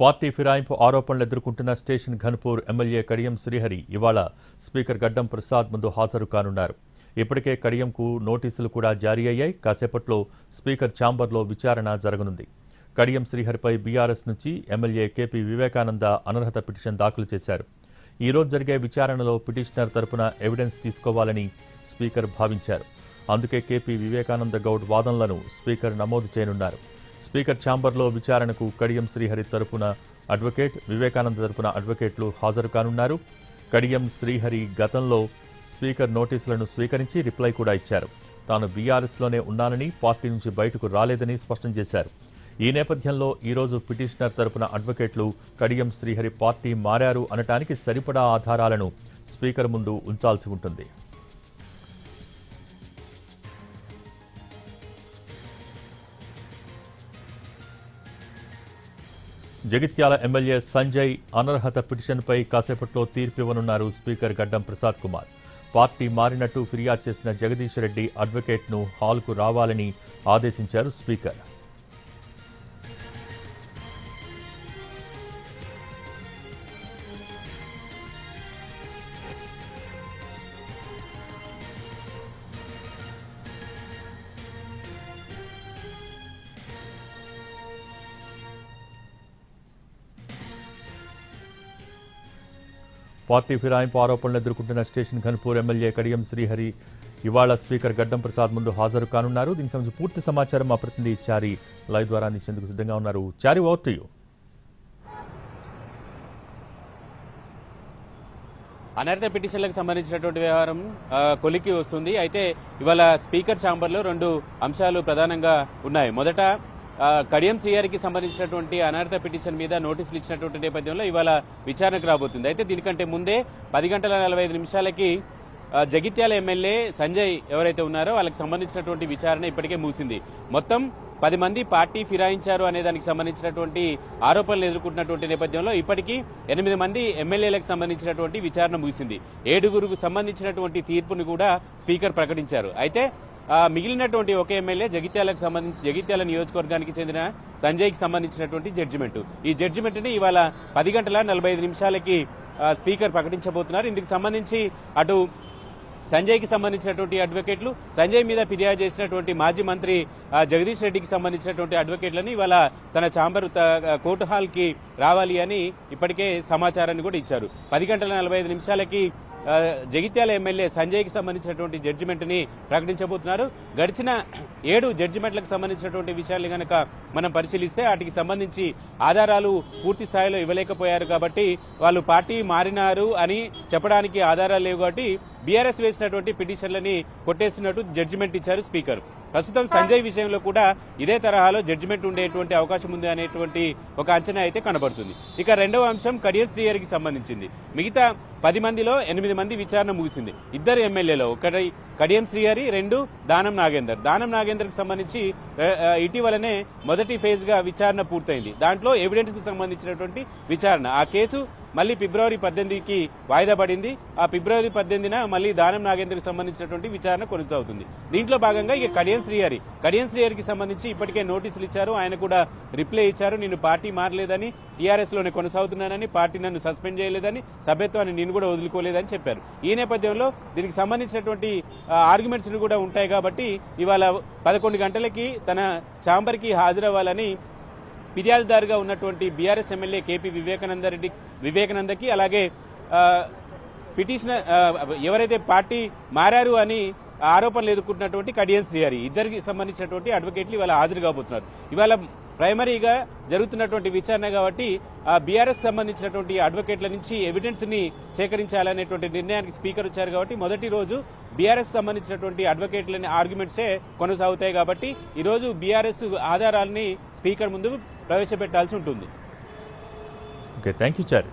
Party ఫిరాయింపు ఆరోపణలు ఎదుర్కొంటున్న station Ghanpur MLA Kadiyam Srihari ఇవాళ స్పీకర్ గడ్డం ప్రసాద్ ముందు హాజరు కానున్నారు. ఇప్పటికే కడియంకు నోటీసులు కూడా జారీ అయ్యాయి. కాసేపట్లో స్పీకర్ ఛాంబర్లో విచారణ జరగనుంది. కడియం శ్రీహరిపై బీఆర్ఎస్ నుంచి ఎమ్మెల్యే కేపీ వివేకానంద అనర్హత పిటిషన్ దాఖలు చేశారు. ఈ రోజు జరిగే విచారణలో పిటిషనర్ తరపున ఎవిడెన్స్ తీసుకోవాలని స్పీకర్ భావించారు. అందుకే కేపీ వివేకానంద గౌడ్ వాదనలను స్పీకర్ నమోదు చేయనున్నారు. స్పీకర్ ఛాంబర్లో విచారణకు కడియం శ్రీహరి తరపున అడ్వకేట్, వివేకానంద తరపున అడ్వకేట్లు హాజరు కానున్నారు. కడియం శ్రీహరి గతంలో స్పీకర్ నోటీసులను స్వీకరించి రిప్లై కూడా ఇచ్చారు. తాను బీఆర్ఎస్లోనే ఉన్నానని, పార్టీ నుంచి బయటకు రాలేదని స్పష్టం చేశారు. ఈ నేపథ్యంలో ఈరోజు పిటిషనర్ తరపున అడ్వకేట్లు కడియం శ్రీహరి పార్టీ మారారు అనటానికి సరిపడా ఆధారాలను స్పీకర్ ముందు ఉంచాల్సి ఉంటుంది. జగిత్యాల ఎమ్మెల్యే సంజయ్ అనర్హత పిటిషన్పై కాసేపట్లో తీర్పివ్వనున్నారు స్పీకర్ గడ్డం ప్రసాద్ కుమార్. పార్టీ మారినట్టు ఫిర్యాదు చేసిన జగదీష్ రెడ్డి అడ్వకేట్ను హాల్కు రావాలని ఆదేశించారు స్పీకర్. పార్టీ ఫిరాయింపు ఆరోపణలు ఎదుర్కొంటున్న స్టేషన్ ఘన్పూర్ ఎమ్మెల్యే కడియం శ్రీహరి ఇవాళ స్పీకర్ గడ్డం ప్రసాద్ ముందు హాజరు కానున్నారు. దీనికి సంబంధించి పూర్తి సమాచారం మా ప్రతినిధి చారి లైవ్ ద్వారా అందించేందుకు సిద్ధంగా ఉన్నారు. చారి, ఓవర్ టు యు. అనర్హత పిటిషన్లకు సంబంధించినటువంటి వ్యవహారం కొలికి వస్తుంది. అయితే ఇవాళ స్పీకర్ ఛాంబర్లో రెండు అంశాలు ప్రధానంగా ఉన్నాయి. మొదట కడియం శ్రీహరికి సంబంధించినటువంటి అనర్హత పిటిషన్ మీద నోటీసులు ఇచ్చినటువంటి నేపథ్యంలో ఇవాళ విచారణకు రాబోతుంది. అయితే దీనికంటే ముందే 10:45 జగిత్యాల ఎమ్మెల్యే సంజయ్ ఎవరైతే ఉన్నారో వాళ్ళకి సంబంధించినటువంటి విచారణ ఇప్పటికే ముగిసింది. మొత్తం 10 మంది పార్టీ ఫిరాయించారు అనే దానికి సంబంధించినటువంటి ఆరోపణలు ఎదుర్కొంటున్నటువంటి నేపథ్యంలో ఇప్పటికీ 8 మంది ఎమ్మెల్యేలకు సంబంధించినటువంటి విచారణ ముగిసింది. 7గురికి సంబంధించినటువంటి తీర్పును కూడా స్పీకర్ ప్రకటించారు. అయితే మిగిలినటువంటి ఒక ఎమ్మెల్యే జగిత్యాల నియోజకవర్గానికి చెందిన సంజయ్కి సంబంధించినటువంటి జడ్జిమెంట్. ఈ జడ్జిమెంట్ని ఇవాళ 10:45 స్పీకర్ ప్రకటించబోతున్నారు. ఇందుకు సంబంధించి అటు సంజయ్కి సంబంధించినటువంటి అడ్వకేట్లు, సంజయ్ మీద ఫిర్యాదు చేసినటువంటి మాజీ మంత్రి జగదీష్ రెడ్డికి సంబంధించినటువంటి అడ్వకేట్లను ఇవాళ తన ఛాంబర్ కోర్టు హాల్కి రావాలి అని ఇప్పటికే సమాచారాన్ని కూడా ఇచ్చారు. 10:45 జగిత్యాల ఎమ్మెల్యే సంజయ్కి సంబంధించినటువంటి జడ్జిమెంట్ని ప్రకటించబోతున్నారు. గడిచిన 7 జడ్జిమెంట్లకు సంబంధించినటువంటి విషయాలు కనుక మనం పరిశీలిస్తే వాటికి సంబంధించి ఆధారాలు పూర్తి స్థాయిలో ఇవ్వలేకపోయారు. కాబట్టి వాళ్ళు పార్టీ మారినారు అని చెప్పడానికి ఆధారాలు లేవు. కాబట్టి బీఆర్ఎస్ వేసినటువంటి పిటిషన్లని కొట్టేస్తున్నట్టు జడ్జిమెంట్ ఇచ్చారు స్పీకర్. ప్రస్తుతం సంజయ్ విషయంలో కూడా ఇదే తరహాలో జడ్జిమెంట్ ఉండేటువంటి అవకాశం ఉంది అనేటువంటి ఒక అంచనా అయితే కనబడుతుంది. ఇక రెండవ అంశం కడియం శ్రీహరికి సంబంధించింది. మిగతా 10 మందిలో 8 మంది విచారణ ముగిసింది. 2 ఎమ్మెల్యేలో, ఒకటి కడియం శ్రీహరి, 2 దానం నాగేందర్కి సంబంధించి ఇటీవలనే మొదటి ఫేజ్ గా విచారణ పూర్తయింది. దాంట్లో ఎవిడెన్స్ కు సంబంధించినటువంటి విచారణ. ఆ కేసు మళ్ళీ ఫిబ్రవరి 18కి వాయిదా పడింది. ఆ ఫిబ్రవరి 18న మళ్ళీ దానం నాగేందర్కి సంబంధించినటువంటి విచారణ కొనసాగుతుంది. దీంట్లో భాగంగా ఇక కడియం శ్రీహరికి సంబంధించి ఇప్పటికే నోటీసులు ఇచ్చారు. ఆయన కూడా రిప్లై ఇచ్చారు. నేను పార్టీ మారలేదని, టీఆర్ఎస్ లోనే కొనసాగుతున్నానని, పార్టీ నన్ను సస్పెండ్ చేయలేదని, సభ్యత్వాన్ని నేను కూడా వదులుకోలేదని చెప్పారు. ఈ నేపథ్యంలో దీనికి సంబంధించినటువంటి ఆర్గ్యుమెంట్స్ కూడా ఉంటాయి. కాబట్టి ఇవాళ 11 గంటలకి తన ఛాంబర్కి హాజరవ్వాలని ఫిర్యాదుదారుగా ఉన్నటువంటి బీఆర్ఎస్ ఎమ్మెల్యే కేపీ వివేకానందకి, అలాగే పిటిషనర్ ఎవరైతే పార్టీ మారారు అని ఆరోపణలు ఎదుర్కొంటున్నటువంటి కడియం శ్రీహరి, ఇద్దరికి సంబంధించినటువంటి అడ్వకేట్లు ఇవాళ హాజరు కాబోతున్నారు. ఇవాళ ప్రైమరీగా జరుగుతున్నటువంటి విచారణ కాబట్టి బీఆర్ఎస్ సంబంధించినటువంటి అడ్వకేట్ల నుంచి ఎవిడెన్స్ ని సేకరించాలనేటువంటి నిర్ణయానికి స్పీకర్ వచ్చారు. కాబట్టి మొదటి రోజు బీఆర్ఎస్ సంబంధించినటువంటి అడ్వకేట్లని ఆర్గ్యుమెంట్సే కొనసాగుతాయి. కాబట్టి ఈరోజు బీఆర్ఎస్ ఆధారాలని స్పీకర్ ముందు ప్రవేశపెట్టాల్సి ఉంటుంది. Okay, thank you Chari.